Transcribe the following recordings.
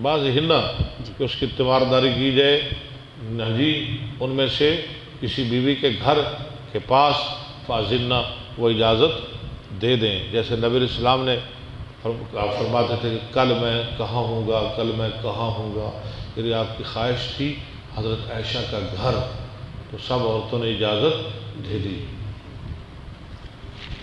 بعض ہننا کہ اس کی تیمارداری کی جائے جی ان میں سے کسی بیوی کے گھر کے پاس فاضنہ وہ اجازت دے دیں، جیسے نبی علیہ السلام نے آپ فرماتے تھے کہ کل میں کہاں ہوں گا، کل میں کہاں ہوں گا، یعنی آپ کی خواہش تھی حضرت عائشہ کا گھر، تو سب عورتوں نے اجازت دے دی۔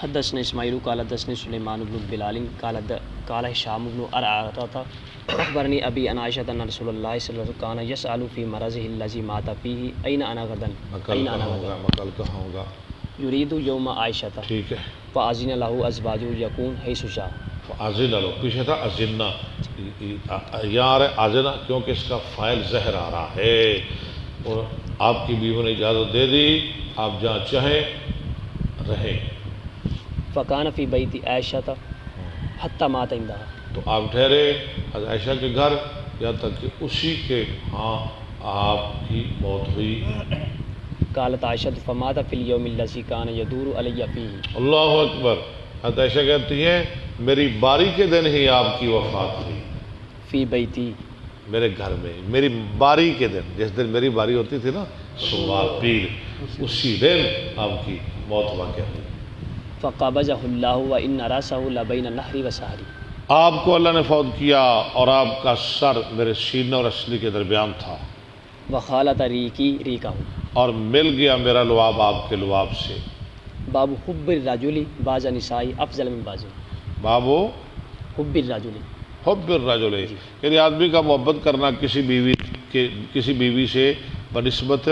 حدثنا اسماعیل قال حدثنا سلیمان بن بلال قال هشام بن عروة اخبرني ابي عن عائشة ان رسول الله صلى الله عليه وسلم كان يسأل في مرضه الذي مات فيه اين انا غدا مکل کہاں ہوگا، مکل کہاں ہوگا، يريد يوم عائشة ٹھیک ہے۔ فأذن له ازواجه يكون حيث شاء۔ آزن لو پیچھے تھا ازنہ، یہاں آ رہا ہے آزنہ کیونکہ اس کا فاعل زہر آ رہا ہے، اور آپ کی بیوی نے اجازت دے دی آپ جہاں چاہیں رہیں۔ فكان في بيت عائشة حتى مات عندها۔ تو آپ ٹھہرے حضرت عائشہ کے گھر یہاں تک کہ اسی کے ہاں آپ کی موت ہوئی۔ قالت عائشة فمات في اليوم الذي كان يدور علي فيه۔ اللہ اکبر، حضرت عائشہ کہتی ہیں میری باری کے دن ہی آپ کی وفات ہوئی، في بيتي، میرے گھر میں، میری باری کے دن، جس دن میری باری ہوتی تھی نا سوموار پیر، اسی دن آپ کی موت واقع ہوئی۔ فقبضه الله وإن رأسه لبين نهري وسهري۔ آپ کو اللہ نے فوت کیا اور آپ کا سر میرے سینے اور اسلی کے درمیان تھا، وخالط ريقي ريقه۔ اور مل گیا میرا لعاب آپ کے لعاب سے۔ باب حب الرجل بعض النساء افضل من بعض۔ بابو حب الرجل، حب الرجل، یعنی آدمی کا محبت کرنا کسی بیوی سے بنسبت